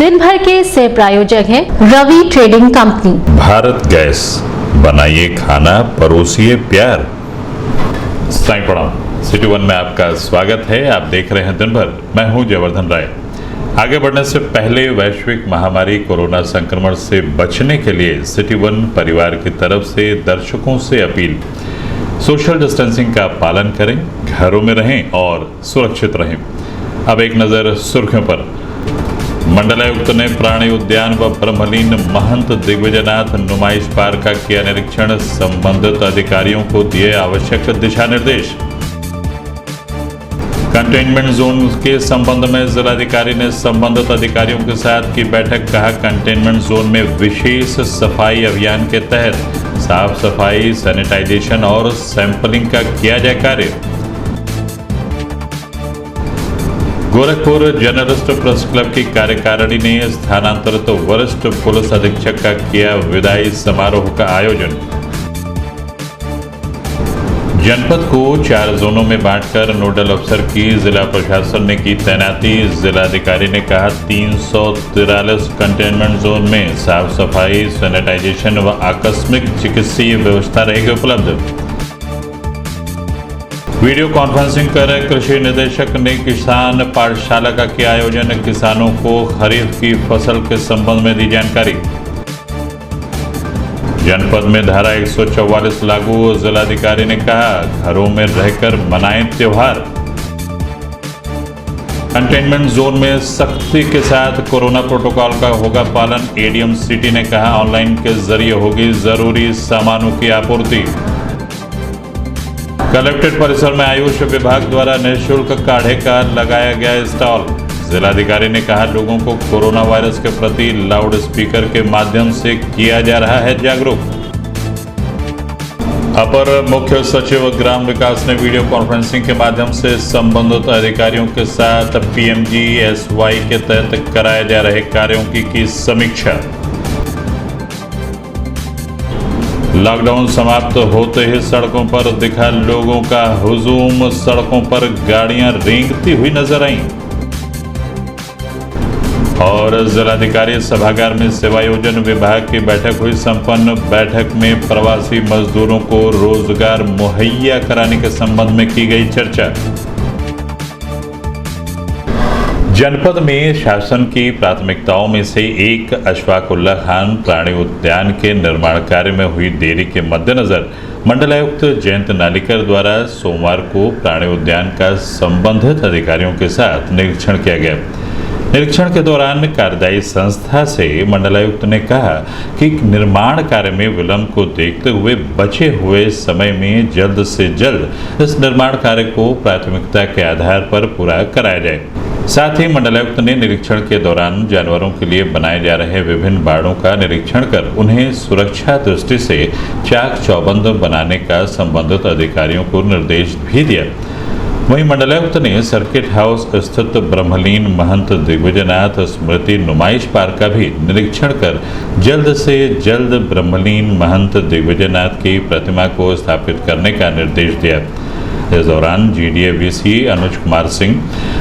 दिन भर के सह प्रायोजक हैं Ravi trading company. Bharat gas, बनाइए खाना, परोसिए प्यार। साईं प्रणाम। सिटी वन में आपका स्वागत है। आप देख रहे हैं दिन भर। मैं हूं जयवर्धन राय। आगे बढ़ने से पहले वैश्विक महामारी कोरोना संक्रमण से बचने के लिए सिटी वन परिवार की तरफ से दर्शकों से अपील, सोशल डिस्टेंसिंग का पालन करें, घरों में रहें और सुरक्षित रहें। अब एक नज़र सुर्खियों पर। मंडलायुक्त ने प्राणी उद्यान व ब्रह्मलीन महंत दिग्विजयनाथ नुमाइश पार्क का किया निरीक्षण, संबंधित अधिकारियों को दिए आवश्यक दिशा निर्देश। कंटेनमेंट जोन के संबंध में जिलाधिकारी ने संबंधित अधिकारियों के साथ की बैठक। कहा, कंटेनमेंट जोन में विशेष सफाई अभियान के तहत साफ सफाई, सैनिटाइजेशन और सैंपलिंग का किया जाए कार्य। गोरखपुर जर्नलिस्ट प्रेस क्लब की कार्यकारिणी ने स्थानांतरित वरिष्ठ पुलिस अधीक्षक का किया विदाई समारोह का आयोजन। जनपद को 4 जोनों में बांटकर नोडल अफसर की जिला प्रशासन ने की तैनाती। जिलाधिकारी ने कहा, 343 कंटेनमेंट जोन में साफ सफाई, सैनिटाइजेशन व आकस्मिक चिकित्सीय व्यवस्था रहेगी उपलब्ध। वीडियो कॉन्फ्रेंसिंग कर कृषि निदेशक ने किसान पाठशाला का किया आयोजन। किसानों को खरीफ की फसल के संबंध में दी जानकारी। जनपद में धारा 144 लागू, जिलाधिकारी ने कहा, घरों में रहकर मनाएं त्योहार। कंटेनमेंट जोन में सख्ती के साथ कोरोना प्रोटोकॉल का होगा पालन। एडीएम सिटी ने कहा, ऑनलाइन के जरिए होगी जरूरी सामानों की आपूर्ति। कलेक्ट्रेट परिसर में आयुष विभाग द्वारा निःशुल्क काढ़े का लगाया गया स्टॉल। जिलाधिकारी ने कहा, लोगों को कोरोना वायरस के प्रति लाउड स्पीकर के माध्यम से किया जा रहा है जागरूक। अपर मुख्य सचिव ग्राम विकास ने वीडियो कॉन्फ्रेंसिंग के माध्यम से संबंधित अधिकारियों के साथ पीएमजीएसवाई के तहत कराए जा रहे कार्यों की समीक्षा। लॉकडाउन समाप्त होते ही सड़कों पर दिखा लोगों का हुजूम। सड़कों पर गाड़ियां रेंगती हुई नजर आईं। और जिलाधिकारी सभागार में सेवायोजन विभाग की बैठक हुई संपन्न। बैठक में प्रवासी मजदूरों को रोजगार मुहैया कराने के संबंध में की गई चर्चा। जनपद में शासन की प्राथमिकताओं में से एक अशफाकुल्ला खान प्राणी उद्यान के निर्माण कार्य में हुई देरी के मद्देनजर मंडलायुक्त जयंत नालिकर द्वारा सोमवार को प्राणी उद्यान का संबंधित अधिकारियों के साथ निरीक्षण किया गया। निरीक्षण के दौरान कार्यदायी संस्था से मंडलायुक्त ने कहा कि निर्माण कार्य में विलंब को देखते हुए बचे हुए समय में जल्द से जल्द इस निर्माण कार्य को प्राथमिकता के आधार पर पूरा कराया जाए। साथ ही मंडलायुक्त ने निरीक्षण के दौरान जानवरों के लिए बनाए जा रहे विभिन्न बाड़ों का निरीक्षण कर उन्हें सुरक्षा दृष्टि से चाक चौबंद बनाने का संबंधित अधिकारियों को निर्देश भी दिया। वहीं मंडलायुक्त ने सर्किट हाउस स्थित ब्रह्मलीन महंत दिग्विजयनाथ स्मृति नुमाइश पार्क का भी निरीक्षण कर जल्द से जल्द ब्रह्मलीन महंत दिग्विजयनाथ की प्रतिमा को स्थापित करने का निर्देश दिया। इस दौरान जीडीए-वीसी अनुज कुमार सिंह,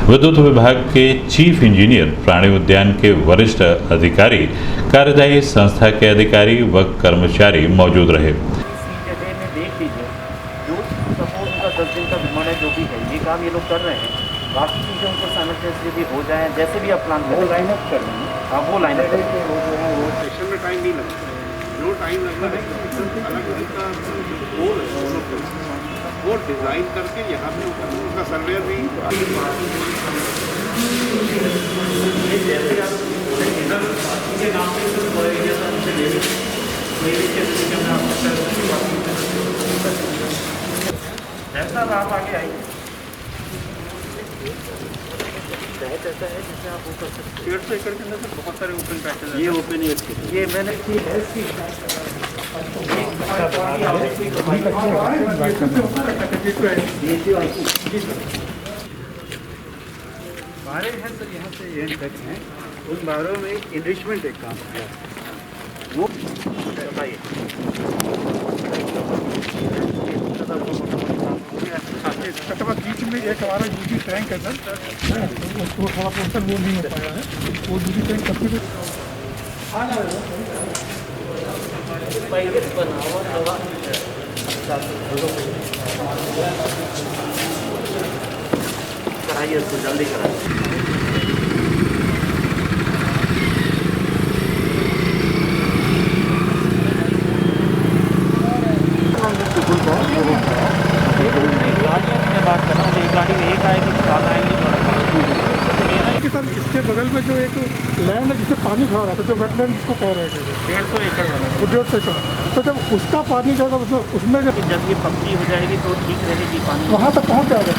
विद्युत विभाग के चीफ इंजीनियर, प्राणी उद्यान के वरिष्ठ अधिकारी, कार्यदायी संस्था के अधिकारी व कर्मचारी मौजूद रहे। जो भी है ये काम ये लोग कर रहे हैं, बाकी चीज़ें उनको साइमल्टेनियसली भी हो जाए, जैसे भी आप प्लान करें लाइन अप कर लेंगे। हाँ, वो लाइन अप करके वो सेशन में टाइम नहीं लगता, जो टाइम लगता है अलग उनका गोल है वो डिज़ाइन करके यहाँ पे उनका सर्वे भी जैसा आप आगे आइए ऐसा है जैसे आप वो कर सकते हैं। 150 एकड़ के अंदर बहुत सारे ओपन पैचेज हैं। ये ओपन ये मैंने बारह हैं सर, यहाँ से एंड तक हैं। उन 12 में इनरिचमेंट एक काम है वो बताइए। तटवा बीच में एक हमारा यूजी टैंक है सर, उसको थोड़ा पोर्शन वो नहीं हो पाया है, वो यूजी टैंक कभी भी कराइए इसको जल्दी कराइए। बात कर रहा हूँ, एक गाड़ी में एक आएगी, सात आएंगे, सर इसके बगल में जो एक लैंड है जिसे पानी खड़ा रहता है, जो वेटलैंड जिसको कह रहे थे 150 एकड़ बना। वो 150 एकड़, तो जब उसका पानी जाएगा मतलब उसमें जब जब ये पक्की हो जाएगी तो ठीक रहेगी पानी। वहाँ तक पहुँच जाएगा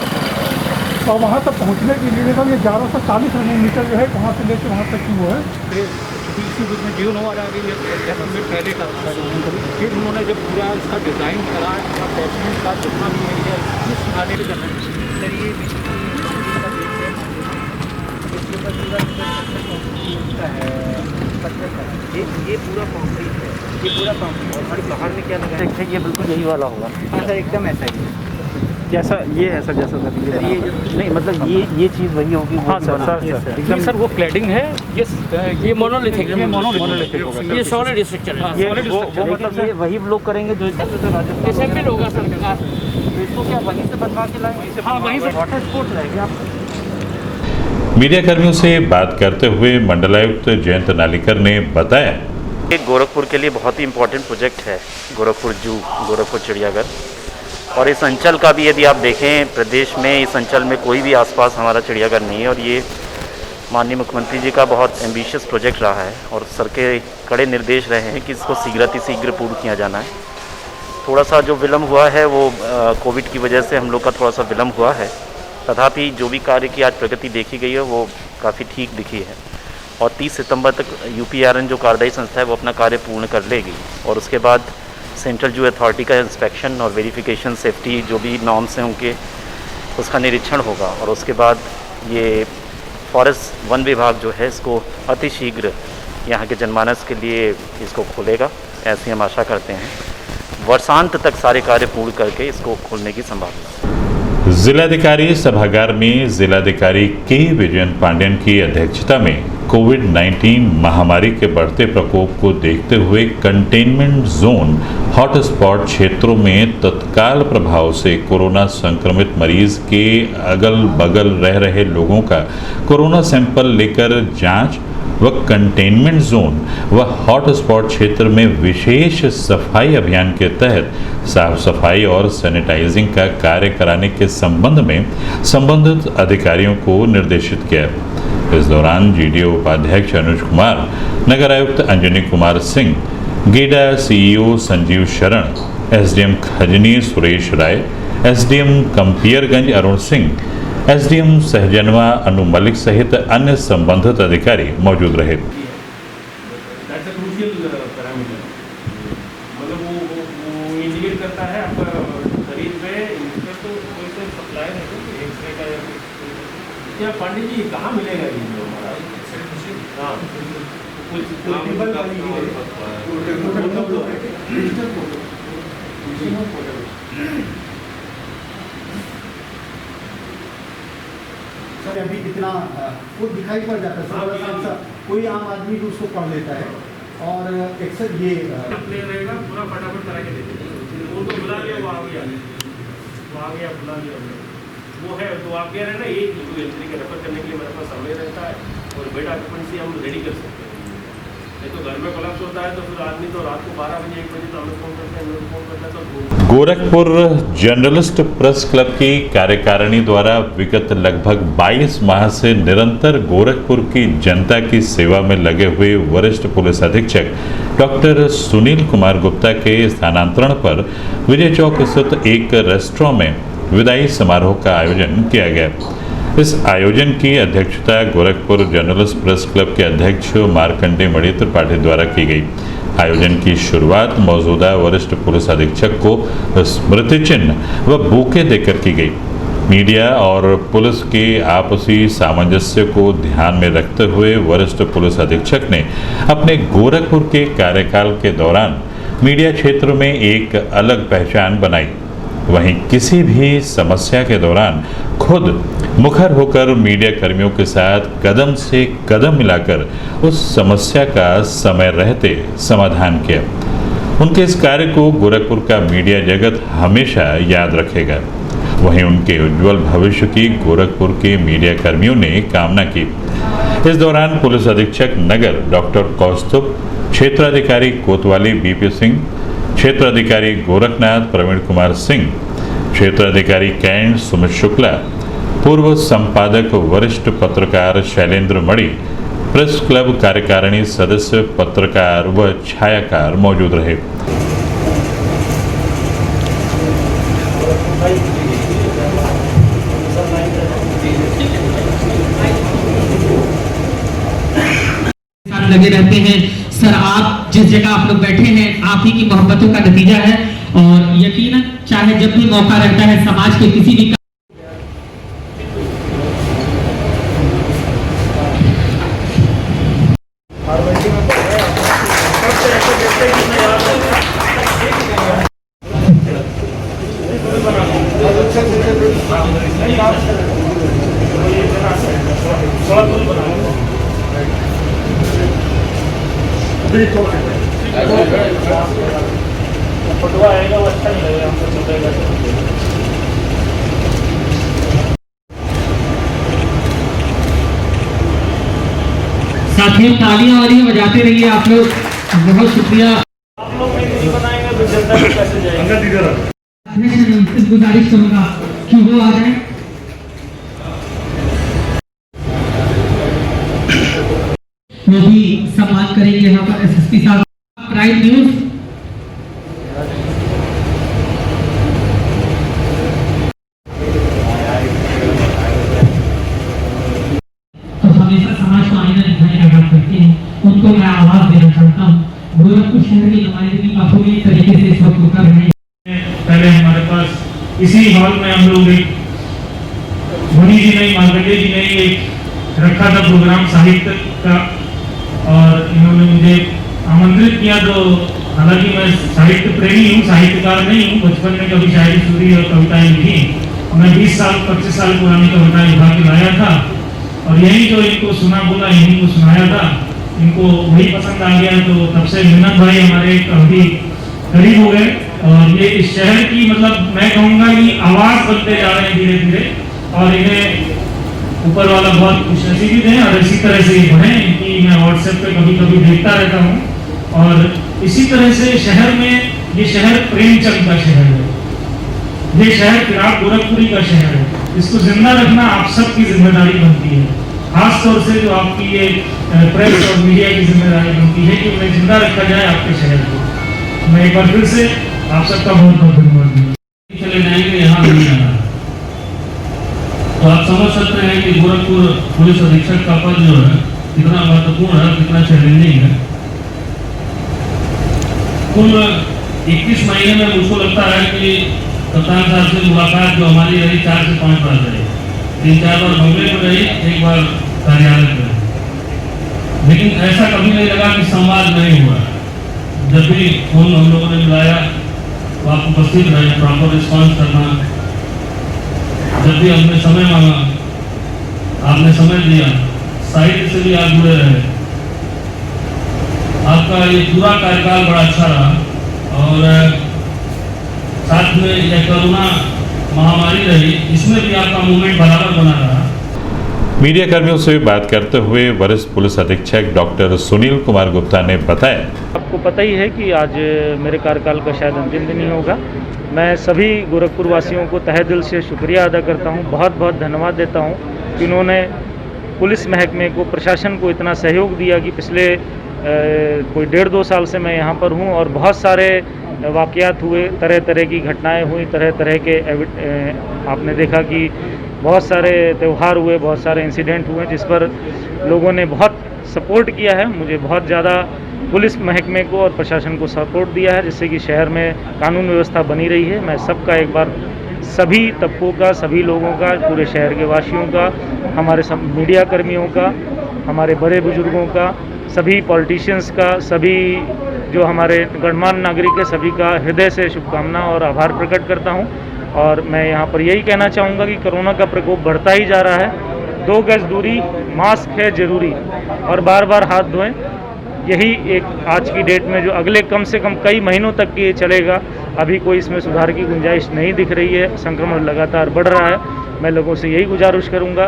और वहाँ तक पहुँचने के लिए मतलब ये 1140 मीटर जो है वहाँ से लेकर वहाँ तक की वो है। उसमें जीवन हुआ रहा पहले का फिर उन्होंने जब पूरा इसका डिज़ाइन करा, इसका प्लेसमेंट का जितना भी है आने के ये पूरा कंक्रीट है, ये पूरा कंक्रीट। और बाहर में क्या लगा है, ये बिल्कुल यही वाला होगा। हाँ सर, एकदम ऐसा ही जैसा ये है सर, जैसा सर ये नहीं मतलब ये चीज़ वही होगी। हाँ सर, एकदम सर वो क्लैडिंग है, ये मोनोलिथिक है, मोनोलिथिक ये सॉलिड स्ट्रक्चर है। ये वो मतलब ये वही लोग करेंगे जो असेंबल होगा सर। इसको क्या वहीं से बनवा के लाएंगे? हाँ वहीं से वाटर स्पोर्ट्स रहेंगे आप। मीडिया कर्मियों से बात करते हुए मंडलायुक्त जयंत नालिकर ने बताया, ये गोरखपुर के लिए बहुत ही इम्पोर्टेंट प्रोजेक्ट है, गोरखपुर जू, गोरखपुर चिड़ियाघर। और इस अंचल का भी यदि आप देखें, प्रदेश में इस अंचल में कोई भी आसपास हमारा चिड़ियाघर नहीं है। और ये माननीय मुख्यमंत्री जी का बहुत एम्बिशियस प्रोजेक्ट रहा है और सर के कड़े निर्देश रहे हैं कि इसको शीघ्र पूर्ण किया जाना है। थोड़ा सा जो विलम्ब हुआ है वो कोविड की वजह से हम लोग का थोड़ा सा विलम्ब हुआ है, तथापि जो भी कार्य की आज प्रगति देखी गई है वो काफ़ी ठीक दिखी है। और 30 सितंबर तक UPRN जो कार्यदायी संस्था है वो अपना कार्य पूर्ण कर लेगी और उसके बाद सेंट्रल जू अथॉरिटी का इंस्पेक्शन और वेरिफिकेशन, सेफ्टी जो भी नॉर्म्स हैं उनके, उसका निरीक्षण होगा। और उसके बाद ये फॉरेस्ट वन विभाग जो है इसको अतिशीघ्र यहाँ के जनमानस के लिए इसको खोलेगा, ऐसी हम आशा करते हैं। वर्षांत तक सारे कार्य पूर्ण करके इसको खोलने की संभावना। जिलाधिकारी सभागार में जिलाधिकारी के विजयन पांडेयन की अध्यक्षता में कोविड-19 महामारी के बढ़ते प्रकोप को देखते हुए कंटेनमेंट जोन हॉटस्पॉट क्षेत्रों में तत्काल प्रभाव से कोरोना संक्रमित मरीज के अगल बगल रह रहे लोगों का कोरोना सैंपल लेकर जांच व कंटेनमेंट जोन व हॉटस्पॉट क्षेत्र में विशेष सफाई अभियान के तहत साफ सफाई और सैनिटाइजिंग का कार्य कराने के संबंध में संबंधित अधिकारियों को निर्देशित किया। इस दौरान GDO उपाध्यक्ष अनुज कुमार, नगर आयुक्त अंजनी कुमार सिंह, गीडा CEO संजीव शरण, SDM Khajni Suresh Rai, SDM Campierganj Arun Singh, SDM Sahjanwa Anu Malik सहित अन्य संबंधित अधिकारी मौजूद रहे। मतलब वो इंडिकेट करता है आपका शरीर पे तो कोई तो सप्लाई है एक्सरे का या पंडित जी कहाँ मिलेगा ये जो हमारा? हाँ कुछ सर अभी कितना वो दिखाई पड़ जाता है सर, कोई आम आदमी भी उसको पढ़ लेता है और अक्सर ये प्ले रहेगा पूरा फटाफट करा के देते वो तो बुला लिया, वो आ गया बुला लिया वो है। तो आप कह रहे हैं ना एक एंट्री के रेफर करने के लिए मेरे पास समय रहता है और बेड ऑक्यूपेंसी हम रेडी कर सकते हैं। नहीं तो घर में कोलैप्स होता है तो फिर आदमी तो रात को 12 बजे 1 बजे तो हमें फ़ोन करते हैं, मेरे फ़ोन करता है तो गोरखपुर जर्नलिस्ट प्रेस क्लब की कार्यकारिणी द्वारा विगत लगभग 22 माह से निरंतर गोरखपुर की जनता की सेवा में लगे हुए वरिष्ठ पुलिस अधीक्षक डॉक्टर सुनील कुमार गुप्ता के स्थानांतरण पर विजय चौक स्थित एक रेस्टोरेंट में विदाई समारोह का आयोजन किया गया। इस आयोजन की अध्यक्षता गोरखपुर जर्नलिस्ट प्रेस क्लब के अध्यक्ष मार्कंडेय मणि त्रिपाठी द्वारा की गई। आयोजन की शुरुआत मौजूदा वरिष्ठ पुलिस अधीक्षक को स्मृति चिन्ह व बुके देकर की गई। मीडिया और पुलिस के आपसी सामंजस्य को ध्यान में रखते हुए वरिष्ठ पुलिस अधीक्षक ने अपने गोरखपुर के कार्यकाल के दौरान मीडिया क्षेत्र में एक अलग पहचान बनाई। वहीं किसी भी समस्या के दौरान खुद मुखर होकर मीडिया कर्मियों के साथ कदम से कदम मिलाकर उस समस्या का समय रहते समाधान किया। उनके इस कार्य को गोरखपुर का मीडिया जगत हमेशा याद रखेगा। वहीं उनके उज्जवल भविष्य की गोरखपुर के मीडिया कर्मियों ने कामना की। इस दौरान पुलिस अधीक्षक नगर डॉक्टर कौस्तुभ, क्षेत्राधिकारी कोतवाली बीपी सिंह, क्षेत्राधिकारी गोरखनाथ प्रवीण कुमार सिंह, क्षेत्राधिकारी कैंट सुमित शुक्ला, पूर्व संपादक वरिष्ठ पत्रकार शैलेंद्र मणि, प्रेस क्लब कार्यकारिणी सदस्य पत्रकार व छायाकार मौजूद रहे। लगे रहते हैं। सर, आप जिस जगह आप लोग बैठे हैं, आप ही की मोहब्बतों का नतीजा है और यकीनन चाहे जब भी मौका रहता है समाज के किसी भी फोटो आएगा वो अच्छा नहीं लगेगा हमको, चलेगा। साथियों तालियां और ये बजाते रहिए आप लोग, बहुत शुक्रिया। आप लोग नहीं बनाएंगे तो जनता को कैसे जाएगी। गुजारिश करूंगा कि वो आ जाए। वो भी सम्मान करेंगे यहाँ पर एसएसपी साहब। प्राइम न्यूज तो हमेशा समाज को आईना दिखाने का काम करते हैं, उनको मैं आवाज देना चाहता हूँ। गोरखपुर शहर की नुमाइंदगी काफी तरीके से इस वक्त कर रहे हैं। पहले हमारे पास इसी हॉल में हम लोग एक भुनी जी नहीं, मार्गंडे जी ने एक रखा था प्रोग्राम साहित्य का, और इन्होंने मुझे आमंत्रित किया। तो हालांकि मैं साहित्य प्रेमी हूँ, साहित्यकार नहीं हूँ, बचपन में कभी शायरी सुनी और कविताएं लिखी। मैं 25 साल पुरानी कविताएं लिखा के लाया था और यही जो इनको सुना बोला यही को सुनाया था, इनको वही पसंद आ गया। तो तब से मिन्नत भाई हमारे काफी करीब हो गए और ये इस शहर की, मतलब मैं कहूँगा कि आवाज बनते जा रहे हैं धीरे धीरे, और इन्हें ऊपर वाला बहुत खुशनसीबी दें और इसी तरह से ये बढ़े। इनकी मैं व्हाट्सएप पे कभी कभी देखता रहता हूँ और इसी तरह से शहर में, ये शहर प्रेमचंद का शहर है, ये शहर चिराग गोरखपुरी का शहर है। इसको जिंदा रखना आप सबकी जिम्मेदारी बनती है, खासतौर से जो आपकी ये प्रेस और मीडिया की जिम्मेदारी बनती है कि उन्हें जिंदा रखा जाए आपके शहर को। मैं एक बार फिर से आप सबका बहुत बहुत धन्यवाद। चले जाएंगे, यहाँ नहीं आना। तो आप समझ सकते हैं कि गोरखपुर पुलिस अधीक्षक का पद जो है कितना महत्वपूर्ण है, कितना चैलेंजिंग है। कुल 21 महीने में मुझको लगता है कि कप्तान साहब से मुलाकात जो हमारी रही 4 से 5 बार रही, 3-4 बार बंगले में रही, एक बार कार्यालय में रही, लेकिन ऐसा कभी नहीं लगा कि संवाद नहीं हुआ। जब भी फोन हम लोगों ने मिलाया तो आप उपस्थित रहे, प्रॉपर रिस्पॉन्स करना। जब भी हमने समय मांगा आपने समय दिया, साहित्य से भी आप जुड़े रहे। आपका ये पूरा कार्यकाल बड़ा अच्छा रहा और साथ में यह कोरोना महामारी रही, इसमें भी आपका मूवमेंट बराबर बना रहा। मीडिया कर्मियों से बात करते हुए वरिष्ठ पुलिस अधीक्षक डॉक्टर सुनील कुमार गुप्ता ने बताया, आपको पता ही है कि आज मेरे कार्यकाल का शायद अंतिम दिन ही होगा। मैं सभी गोरखपुर वासियों को तहे दिल से शुक्रिया अदा करता हूं, बहुत बहुत धन्यवाद देता हूं कि उन्होंने पुलिस महकमे को, प्रशासन को इतना सहयोग दिया कि पिछले कोई 1.5-2 साल से मैं यहाँ पर हूँ और बहुत सारे वाक़यात हुए, तरह तरह की घटनाएं हुई, तरह तरह के आपने देखा कि बहुत सारे त्यौहार हुए, बहुत सारे इंसिडेंट हुए जिस पर लोगों ने बहुत सपोर्ट किया है। मुझे बहुत ज़्यादा पुलिस महकमे को और प्रशासन को सपोर्ट दिया है, जिससे कि शहर में कानून व्यवस्था बनी रही है। मैं सबका एक बार सभी तबकों का, सभी लोगों का, पूरे शहर के वासियों का, हमारे सब मीडिया कर्मियों का, हमारे बड़े बुजुर्गों का, सभी पॉलिटिशियंस का, सभी जो हमारे गणमान्य नागरिक है, सभी का हृदय से शुभकामना और आभार प्रकट करता हूं। और मैं यहाँ पर यही कहना चाहूँगा कि कोरोना का प्रकोप बढ़ता ही जा रहा है। 2 गज दूरी, मास्क है ज़रूरी और बार बार हाथ धोएं। यही एक आज की डेट में जो अगले कम से कम कई महीनों तक ये चलेगा। अभी कोई इसमें सुधार की गुंजाइश नहीं दिख रही है। संक्रमण लगातार बढ़ रहा है। मैं लोगों से यही गुजारिश करूँगा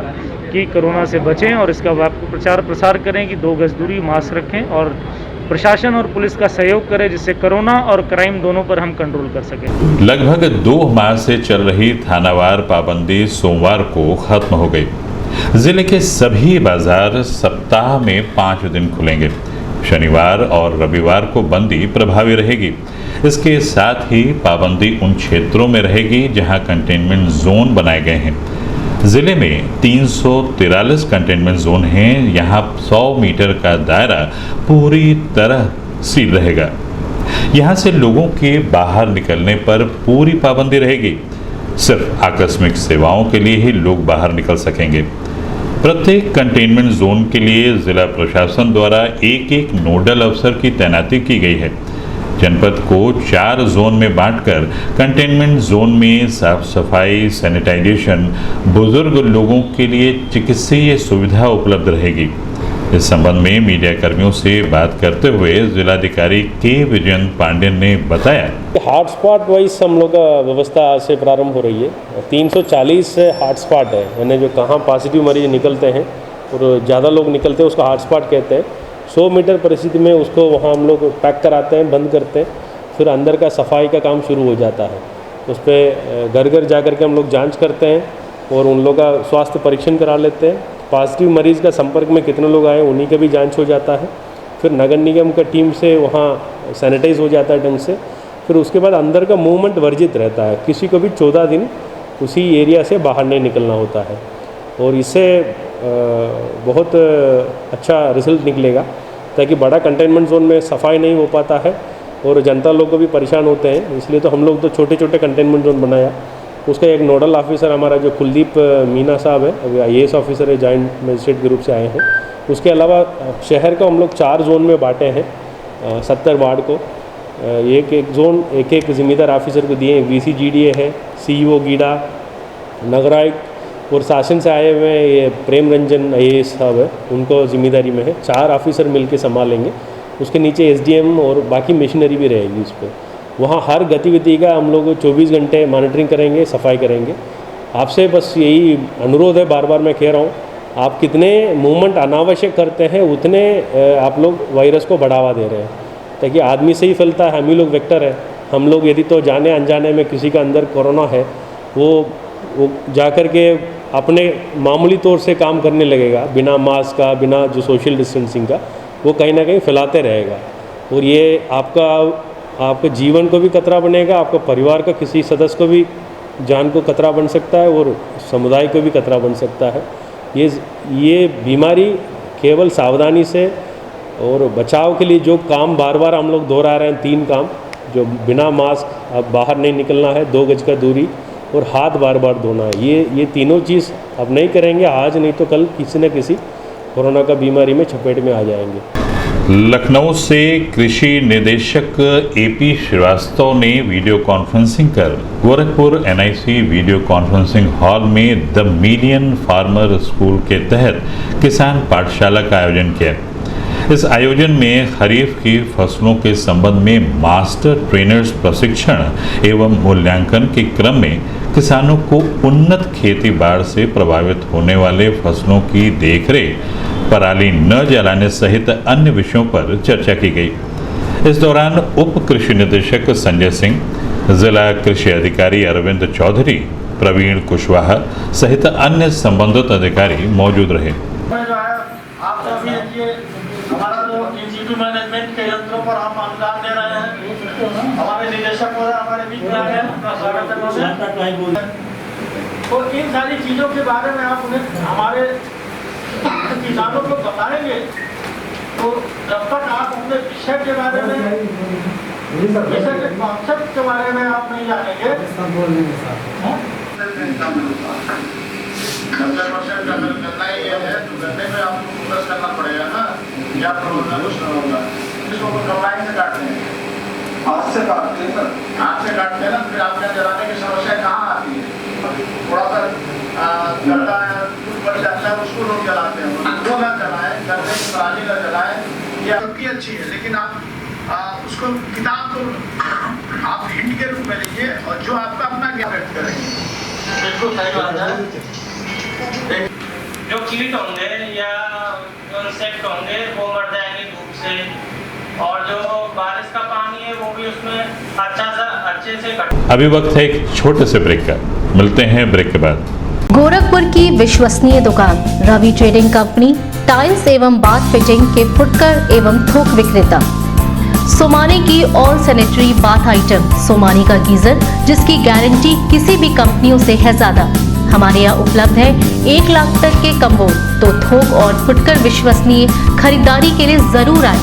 कि कोरोना से बचें और इसका व्यापक प्रचार प्रसार करें कि 2 गज दूरी, मास्क रखें और प्रशासन और पुलिस का सहयोग करें, जिससे कोरोना और क्राइम दोनों पर हम कंट्रोल कर सकें। लगभग 2 माह से चल रही थानावार पाबंदी सोमवार को खत्म हो गई। जिले के सभी बाजार सप्ताह में 5 दिन खुलेंगे। शनिवार और रविवार को बंदी प्रभावी रहेगी। इसके साथ ही पाबंदी उन क्षेत्रों में रहेगी जहां कंटेनमेंट जोन बनाए गए हैं। जिले में 343 कंटेनमेंट जोन हैं। यहाँ 100 मीटर का दायरा पूरी तरह सील रहेगा। यहाँ से लोगों के बाहर निकलने पर पूरी पाबंदी रहेगी। सिर्फ आकस्मिक सेवाओं के लिए ही लोग बाहर निकल सकेंगे। प्रत्येक कंटेनमेंट जोन के लिए जिला प्रशासन द्वारा एक नोडल अफसर की तैनाती की गई है। जनपद को 4 जोन में बांटकर कंटेनमेंट जोन में साफ सफाई, सैनिटाइजेशन, बुजुर्ग लोगों के लिए चिकित्सीय सुविधा उपलब्ध रहेगी। इस संबंध में मीडिया कर्मियों से बात करते हुए जिलाधिकारी के विजयंत पांडे ने बताया, हॉटस्पॉट वाइज हम लोग का व्यवस्था आज से प्रारंभ हो रही है। 340 हॉटस्पॉट है, यानी जो कहाँ पॉजिटिव मरीज निकलते हैं और ज़्यादा लोग निकलते हैं उसका हॉटस्पॉट कहते हैं। 100 मीटर परिस्थिति में उसको वहाँ हम लोग पैक कराते हैं, बंद करते हैं, फिर अंदर का सफाई का काम शुरू हो जाता है। उस पर घर घर जा कर के हम लोग जांच करते हैं और उन लोग का स्वास्थ्य परीक्षण करा लेते हैं। पॉजिटिव मरीज़ का संपर्क में कितने लोग आए उन्हीं का भी जांच हो जाता है। फिर नगर निगम का टीम से वहाँ सैनिटाइज हो जाता है ढंग से। फिर उसके बाद अंदर का मूवमेंट वर्जित रहता है। किसी को भी 14 दिन उसी एरिया से बाहर नहीं निकलना होता है और इससे बहुत अच्छा रिजल्ट निकलेगा, ताकि बड़ा कंटेनमेंट जोन में सफाई नहीं हो पाता है और जनता लोग को भी परेशान होते हैं। इसलिए तो हम लोग तो छोटे छोटे कंटेनमेंट जोन बनाया। उसका एक नोडल ऑफिसर हमारा जो कुलदीप मीना साहब है, अभी IAS ऑफिसर है, जॉइंट मजिस्ट्रेट के रूप से आए हैं। उसके अलावा शहर को हम लोग 4 जोन में बांटे हैं, 70 वार्ड को। एक जोन एक जिम्मेदार ऑफिसर को दिए। VCGDA है, CEO गीडा, नगर आयुक्त और शासन से आए हुए ये प्रेम रंजन IAS साहब है, उनको जिम्मेदारी में है। 4 ऑफिसर मिलकर संभालेंगे। उसके नीचे SDM और बाकी मशीनरी भी रहेगी उस पर। वहाँ हर गतिविधि का हम लोग 24 घंटे मॉनिटरिंग करेंगे, सफाई करेंगे। आपसे बस यही अनुरोध है, बार बार मैं कह रहा हूँ, आप कितने मूवमेंट अनावश्यक करते हैं उतने आप लोग वायरस को बढ़ावा दे रहे हैं, ताकि आदमी से ही फैलता है। हम ही लोग वेक्टर है। हम लोग यदि तो जाने अनजाने में किसी का अंदर कोरोना है, वो जा कर के अपने मामूली तौर से काम करने लगेगा, बिना मास्क का, बिना जो सोशल डिस्टेंसिंग का, वो कहीं ना कहीं फैलाते रहेगा और ये आपके जीवन को भी खतरा बनेगा, आपका परिवार का किसी सदस्य को भी जान को खतरा बन सकता है और समुदाय को भी खतरा बन सकता है। ये बीमारी केवल सावधानी से और बचाव के लिए जो काम बार बार हम लोग दोहरा रहे हैं, 3 काम, जो बिना मास्क अब बाहर नहीं निकलना है, 2 गज का दूरी और हाथ बार बार धोना है, ये तीनों चीज़ अब नहीं करेंगे, आज नहीं तो कल किसी न किसी कोरोना का बीमारी में चपेट में आ जाएंगे। लखनऊ से कृषि निदेशक AP श्रीवास्तव ने वीडियो कॉन्फ्रेंसिंग कर Gorakhpur NIC video conferencing hall में द मिलियन फार्मर स्कूल के तहत किसान पाठशाला का आयोजन किया। इस आयोजन में खरीफ की फसलों के संबंध में मास्टर ट्रेनर्स प्रशिक्षण एवं मूल्यांकन के क्रम में किसानों को उन्नत खेती बाढ़ से प्रभावित होने वाले फसलों की देखरेख, पराली न जलाने सहित अन्य विषयों पर चर्चा की गई। इस दौरान उप कृषि निदेशक संजय सिंह, जिला कृषि अधिकारी अरविंद चौधरी, प्रवीण कुशवाहा सहित अन्य संबंधित अधिकारी मौजूद रहे। हमारा जो इंस्टीट्यूट मैनेजमेंट के यंत्रों पर हम अनुदान दे रहे हैं। हमारे निदेशक हमारे बीच में आ गए, उनका स्वागत है। तो इन सारी चीज़ों के बारे में आप उन्हें हमारे किसानों को बताएंगे, तो जब तक आप अपने विषय के बारे में, विषय के कॉन्सेप्ट के बारे में आप नहीं जानेंगे, 90% गन्ना ही है, तो गन्ने में आपको फोकस करना पड़ेगा ना, या प्रबंधन कुछ न होगा। इसको कंबाइन से काटते हैं हाथ से काटते हैं ना, फिर आपके जलाने की समस्या कहाँ आती है? थोड़ा सा गड्ढा है, कुछ बढ़ जाता है, उसको लोग जलाते हैं। वो ना जलाएं, गड्ढे की पराली ना जलाएं, ये आपकी अच्छी है, लेकिन आप उसको किताब को आप हिंट के रूप में लीजिए और जो आपका अपना ज्ञान व्यक्त करेंगे। बिल्कुल सही बात है। जो कीट होंगे या इंसेक्ट होंगे वो मर जाएंगे धूप से, और जो बारिश का पानी है वो भी उसमें अच्छे से अभी वक्त है एक छोटे से ब्रेक का, मिलते हैं ब्रेक के बाद। गोरखपुर की विश्वसनीय दुकान रवि ट्रेडिंग कंपनी, टाइल्स एवं बाथ फिटिंग के फुटकर एवं थोक विक्रेता। सोमानी की all sanitary bath item, Somani का गीजर जिसकी गारंटी किसी भी कंपनियों से है ज्यादा, हमारे यहाँ उपलब्ध है 1 लाख तक के कम्बो। तो थोक और फुटकर विश्वसनीय खरीदारी के लिए जरूर आए।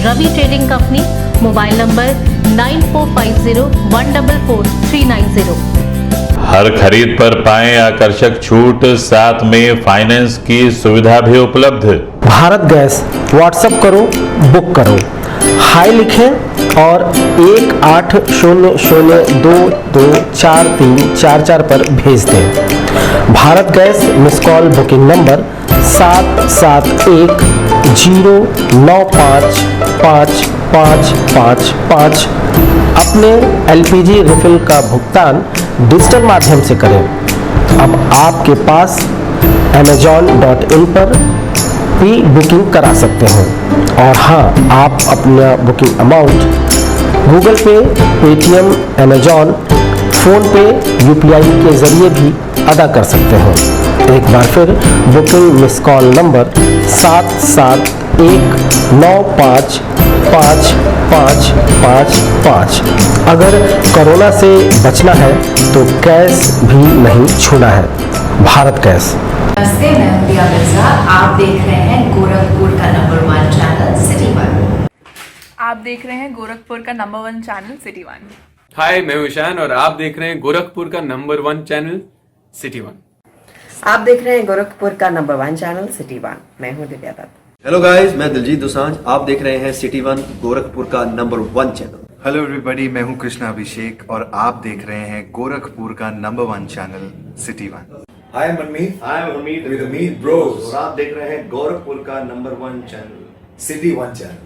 Ravi trading company, mobile number 9450144390। हर खरीद पर पाएं आकर्षक छूट, साथ में फाइनेंस की सुविधा भी उपलब्ध। भारत गैस व्हाट्सएप करो, बुक करो, हाय लिखें और 1800224344 पर भेज दें। Bharat gas miss call booking number 7710955555। अपने एलपीजी रिफिल का भुगतान डिजिटल माध्यम से करें। अब आपके पास amazon.in पर भी बुकिंग करा सकते हैं। और हाँ, आप अपना बुकिंग अमाउंट गूगल पे, पेटीएम, अमेजॉन, फ़ोन पे, UPI के ज़रिए भी अदा कर सकते हैं। एक बार फिर बुकिंग मिस कॉल नंबर 7710955555। अगर कोरोना से बचना है तो गैस भी नहीं छूना है। भारत गैस। नमस्ते, मैं हूं दिया मिर्जा। आप देख रहे हैं गोरखपुर का नंबर 1 चैनल सिटी 1। आप देख रहे हैं गोरखपुर का नंबर 1 चैनल सिटी 1। हाय, मैं हूं ईशान और आप देख रहे हैं गोरखपुर का नंबर 1 चैनल सिटी 1। आप देख रहे हैं गोरखपुर का नंबर 1 चैनल सिटी 1। मैं हूं दिव्या दत्त। हेलो गाइस, मैं दिलजीत दोसांझ। आप देख रहे हैं सिटी 1 गोरखपुर का नंबर 1 चैनल। हेलो एवरीबॉडी, मैं हूं कृष्णा अभिषेक और आप देख रहे हैं गोरखपुर का number 1 channel city 1। Hi Manmeet, with Amit Bros, और आप देख रहे हैं गोरखपुर का number 1 channel city 1 channel.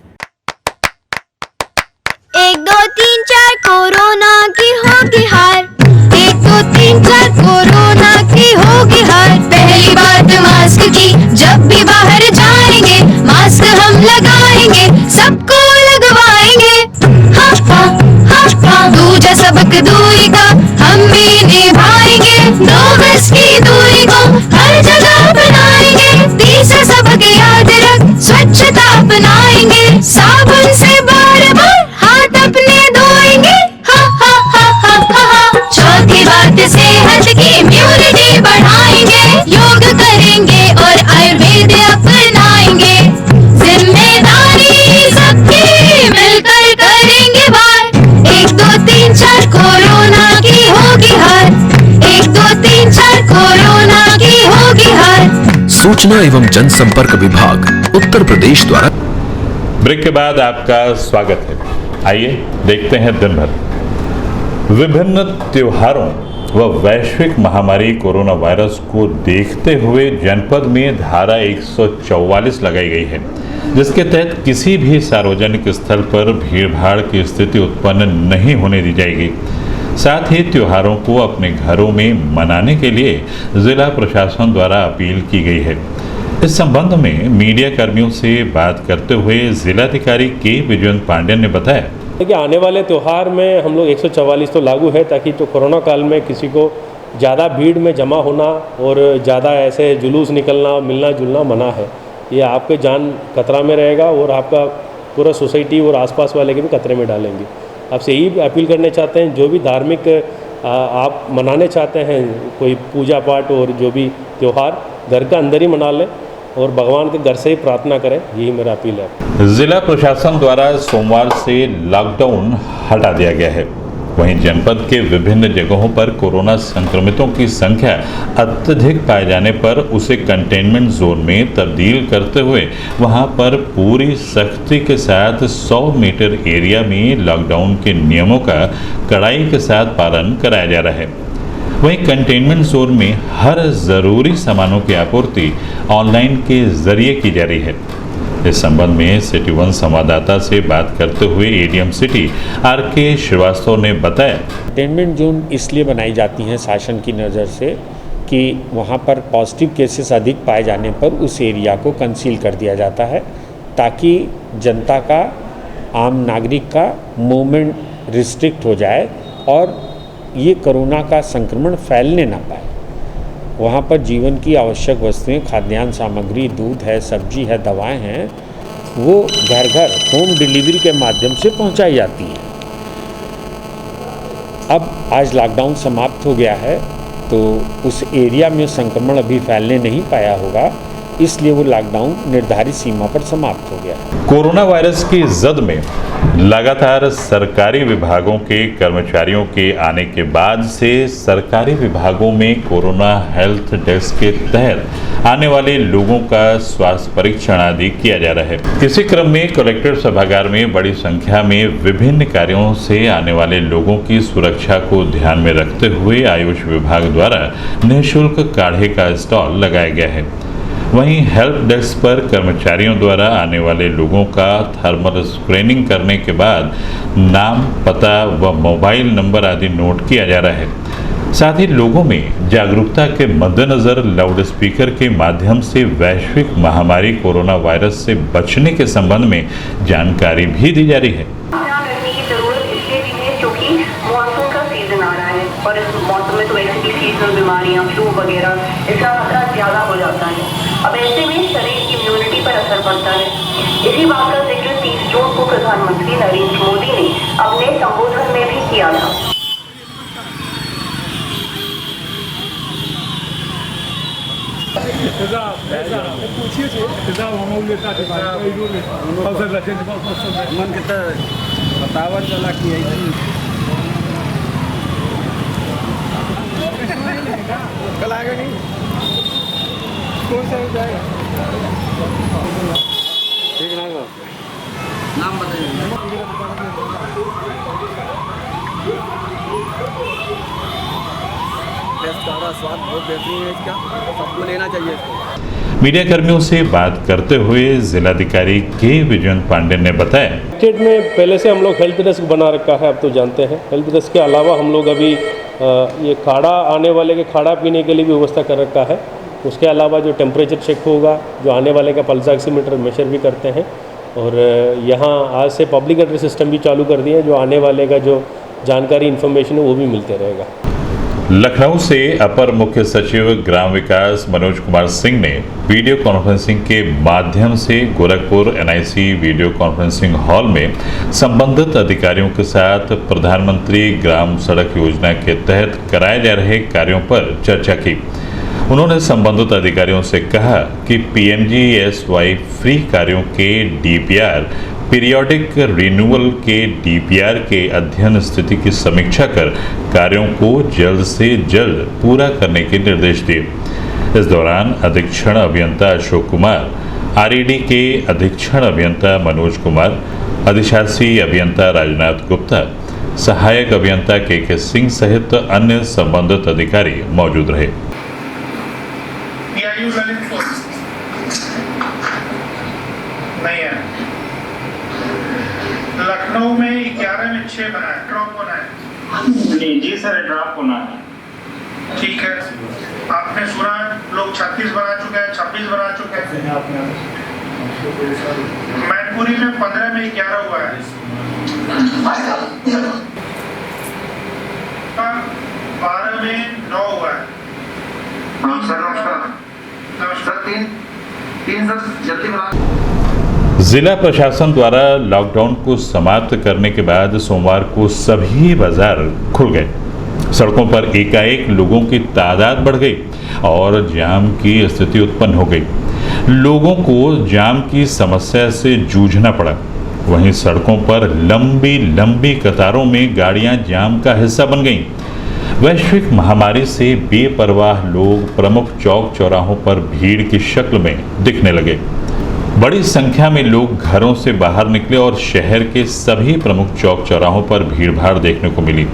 1 2 3 4 corona की होगी हार। 1 2 3 4 कोरोना की होगी हार। पहली बात मास्क की, जब भी बाहर जाएंगे मास्क हम लगाएंगे, सबको लगवाएंगे। दूजा सबक दूरी का हम भी निभाएंगे। 2 गज की दूरी को हर जगह बनाएंगे। तीसरा सबक याद रख, स्वच्छता अपनाएंगे। साबुन से बार-बार हाथ अपने धोएंगे। चौथी बात सेहत की इम्यूनिटी बढ़ाएंगे। योग करेंगे और आयुर्वेद अपनाएंगे। जिम्मेदारी सबकी मिलकर करेंगे बार। 1 2 3 4 कोरोना की होगी हार। 1 2 3 4 कोरोना की होगी हार। सूचना एवं जनसंपर्क विभाग उत्तर प्रदेश द्वारा। ब्रेक के बाद आपका स्वागत है। आइए देखते हैं दिन भर। विभिन्न त्योहारों व वैश्विक महामारी कोरोना वायरस को देखते हुए जनपद में धारा 144 लगाई गई है, जिसके तहत किसी भी सार्वजनिक स्थल पर भीड़भाड़ की स्थिति उत्पन्न नहीं होने दी जाएगी। साथ ही त्योहारों को अपने घरों में मनाने के लिए जिला प्रशासन द्वारा अपील की गई है। इस संबंध में मीडिया कर्मियों से बात करते हुए जिलाधिकारी के विजयंत पांडेय ने बताया देखिए, आने वाले त्यौहार में हम लोग 144 तो लागू है, ताकि तो कोरोना काल में किसी को ज़्यादा भीड़ में जमा होना और ज़्यादा ऐसे जुलूस निकलना, मिलना जुलना मना है। ये आपके जान खतरा में रहेगा और आपका पूरा सोसाइटी और आसपास वाले के भी खतरे में डालेंगे। आपसे यही अपील करने चाहते हैं, जो भी धार्मिक आप मनाने चाहते हैं, कोई पूजा पाठ और जो भी त्यौहार, घर का अंदर ही मना लें और भगवान के घर से ही प्रार्थना करें, यही मेरा अपील है। जिला प्रशासन द्वारा सोमवार से लॉकडाउन हटा दिया गया है। वहीं जनपद के विभिन्न जगहों पर कोरोना संक्रमितों की संख्या अत्यधिक पाए जाने पर उसे कंटेनमेंट जोन में तब्दील करते हुए वहां पर पूरी सख्ती के साथ 100 मीटर एरिया में लॉकडाउन के नियमों का कड़ाई के साथ पालन कराया जा रहा है। वहीं कंटेनमेंट जोन में हर ज़रूरी सामानों की आपूर्ति ऑनलाइन के जरिए की जा रही है। इस संबंध में सिटी 1 संवाददाता से बात करते हुए एडीएम सिटी आर.के. श्रीवास्तव ने बताया, कंटेनमेंट जोन इसलिए बनाई जाती हैं शासन की नज़र से कि वहाँ पर पॉजिटिव केसेस अधिक पाए जाने पर उस एरिया को कंसील कर दिया जाता है ताकि जनता का, आम नागरिक का मूवमेंट रिस्ट्रिक्ट हो जाए और ये कोरोना का संक्रमण फैलने ना पाए। वहाँ पर जीवन की आवश्यक वस्तुएं, खाद्यान्न सामग्री, दूध है, सब्जी है, दवाएं हैं, वो घर घर होम डिलीवरी के माध्यम से पहुँचाई जाती हैं। अब आज लॉकडाउन समाप्त हो गया है तो उस एरिया में संक्रमण अभी फैलने नहीं पाया होगा, इसलिए वो लॉकडाउन निर्धारित सीमा पर समाप्त हो गया है। कोरोना वायरस की जद में लगातार सरकारी विभागों के कर्मचारियों के आने के बाद से सरकारी विभागों में कोरोना हेल्थ डेस्क के तहत आने वाले लोगों का स्वास्थ्य परीक्षण आदि किया जा रहा है। इसी क्रम में कलेक्ट्रेट सभागार में बड़ी संख्या में विभिन्न कार्यों से आने वाले लोगों की सुरक्षा को ध्यान में रखते हुए आयुष विभाग द्वारा निःशुल्क काढ़े का स्टॉल लगाया गया है। वहीं हेल्प डेस्क पर कर्मचारियों द्वारा आने वाले लोगों का थर्मल स्क्रीनिंग करने के बाद नाम, पता व मोबाइल नंबर आदि नोट किया जा रहा है। साथ ही लोगों में जागरूकता के मद्देनजर लाउड स्पीकर के माध्यम से वैश्विक महामारी कोरोना वायरस से बचने के संबंध में जानकारी भी दी जा रही है। और इस मौसम में तो वैसे भी सीजनल बीमारियां, फ्लू वगैरह इसका खतरा ज़्यादा हो जाता है। अब ऐसे में शरीर की इम्यूनिटी पर असर पड़ता है। इसी बात का जिक्र 30 जून को प्रधानमंत्री नरेंद्र मोदी ने अपने संबोधन में भी किया था। कल आएगा नहीं, कौन सा जाएगा? ठीक है, नाम बताइए। स्वाद बहुत बेहतरीन है इसका, सबको लेना चाहिए इसको। मीडिया कर्मियों से बात करते हुए जिलाधिकारी के विजयंत पांडे ने बताया, स्टेट में पहले से हम लोग हेल्थ डेस्क बना रखा है, अब तो जानते हैं। हेल्थ डेस्क के अलावा हम लोग अभी ये खाड़ा आने वाले के खाड़ा पीने के लिए भी व्यवस्था कर रखा है। उसके अलावा जो टेम्परेचर चेक होगा, जो आने वाले का पल्स ऑक्सीमीटर मेजर भी करते हैं। और यहाँ आज से पब्लिक एड्रेस सिस्टम भी चालू कर दिया है, जो आने वाले का जो जानकारी इन्फॉर्मेशन है वो भी मिलते रहेगा। लखनऊ से अपर मुख्य सचिव ग्राम विकास मनोज कुमार सिंह ने वीडियो कॉन्फ्रेंसिंग के माध्यम से Gorakhpur NIC video conferencing hall में संबंधित अधिकारियों के साथ प्रधानमंत्री ग्राम सड़क योजना के तहत कराए जा रहे कार्यों पर चर्चा की। उन्होंने संबंधित अधिकारियों से कहा कि पीएमजीएसवाई फ्री कार्यों के डीपीआर, पीरियोडिक रिन्यूअल के डीपीआर के अध्ययन स्थिति की समीक्षा कर कार्यों को जल्द से जल्द पूरा करने के निर्देश दिए। इस दौरान अधीक्षण अभियंता अशोक कुमार, आरईडी के अधीक्षण अभियंता मनोज कुमार, अधिशासी अभियंता राजनाथ गुप्ता, सहायक अभियंता के सिंह सहित अन्य संबंधित अधिकारी मौजूद रहे। नहीं है, लखनऊ में 11 में 6 बना है, ड्रॉप होना है। जी सर, ड्रॉप होना है। ठीक है, आपने सुना लोग 36 बना चुके हैं, 26 बना चुके हैं। मैनपुरी में 15 में 11 हुआ है, 12 में 9 हुआ है। सर नमस्कार, तीन सर जल्दी बना। जिला प्रशासन द्वारा लॉकडाउन को समाप्त करने के बाद सोमवार को सभी बाजार खुल गए। सड़कों पर एकाएक लोगों की तादाद बढ़ गई और जाम की स्थिति उत्पन्न हो गई। लोगों को जाम की समस्या से जूझना पड़ा। वहीं सड़कों पर लंबी लंबी कतारों में गाड़ियां जाम का हिस्सा बन गईं। वैश्विक महामारी से बेपरवाह लोग प्रमुख चौक चौराहों पर भीड़ की शक्ल में दिखने लगे। बड़ी संख्या में लोग घरों से बाहर निकले और शहर के सभी प्रमुख चौक चौराहों पर भीड़भाड़ देखने को मिली।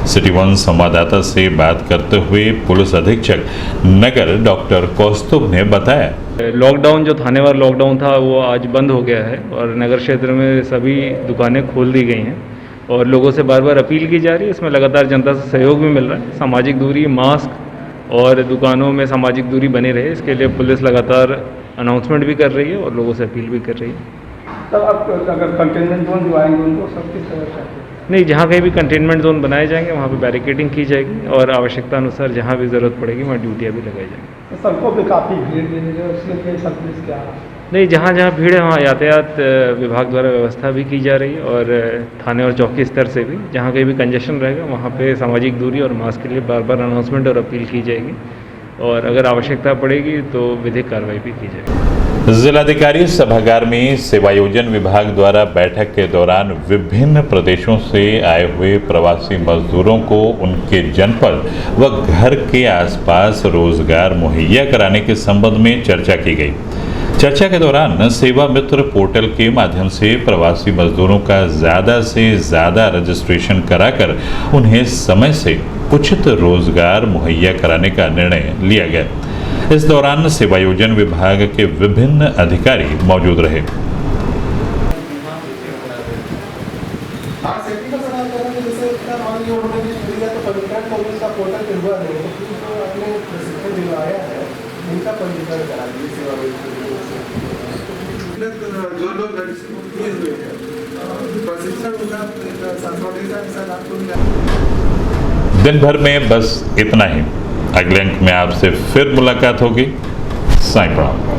सिटी वन संवाददाता से बात करते हुए पुलिस अधीक्षक नगर डॉक्टर कौस्तुभ ने बताया, लॉकडाउन जो थानेवार लॉकडाउन था वो आज बंद हो गया है और नगर क्षेत्र में सभी दुकानें खोल दी गई हैं और लोगों से बार बार अपील की जा रही है। इसमें लगातार जनता से सहयोग भी मिल रहा है। सामाजिक दूरी, मास्क और दुकानों में सामाजिक दूरी बनी रहे, इसके लिए पुलिस लगातार अनाउंसमेंट भी कर रही है और लोगों से अपील भी कर रही है। तब आप अगर कंटेनमेंट जोन जो आएंगे उनको सब किस तरह से? नहीं, जहाँ कहीं भी कंटेनमेंट जोन बनाए जाएंगे वहाँ पे बैरिकेडिंग की जाएगी और आवश्यकता अनुसार जहाँ भी ज़रूरत पड़ेगी वहाँ ड्यूटियाँ भी लगाई जाएंगी। सड़कों पे काफ़ी भीड़ भी है, उसमें सब पुलिस क्या है? नहीं, जहाँ जहाँ भीड़ है वहाँ यातायात विभाग द्वारा व्यवस्था भी की जा रही है और थाने और चौकी स्तर से भी जहाँ कहीं भी कंजेशन रहेगा वहाँ पे सामाजिक दूरी और मास्क के लिए बार बार अनाउंसमेंट और अपील की जाएगी और अगर आवश्यकता पड़ेगी तो विधिक कार्रवाई भी की जाएगी। जिलाधिकारी सभागार में सेवायोजन विभाग द्वारा बैठक के दौरान विभिन्न प्रदेशों से आए हुए प्रवासी मजदूरों को उनके जनपद व घर के आसपास रोजगार मुहैया कराने के संबंध में चर्चा की गई। चर्चा के दौरान सेवा मित्र पोर्टल के माध्यम से प्रवासी मजदूरों का ज़्यादा से ज़्यादा रजिस्ट्रेशन कराकर उन्हें समय से उचित रोजगार मुहैया कराने का निर्णय लिया गया। इस दौरान सेवायोजन विभाग के विभिन्न अधिकारी मौजूद रहे। जो लोग दिन भर में बस इतना ही। अगले अंक में आपसे फिर मुलाकात होगी। साईं प्रणाम।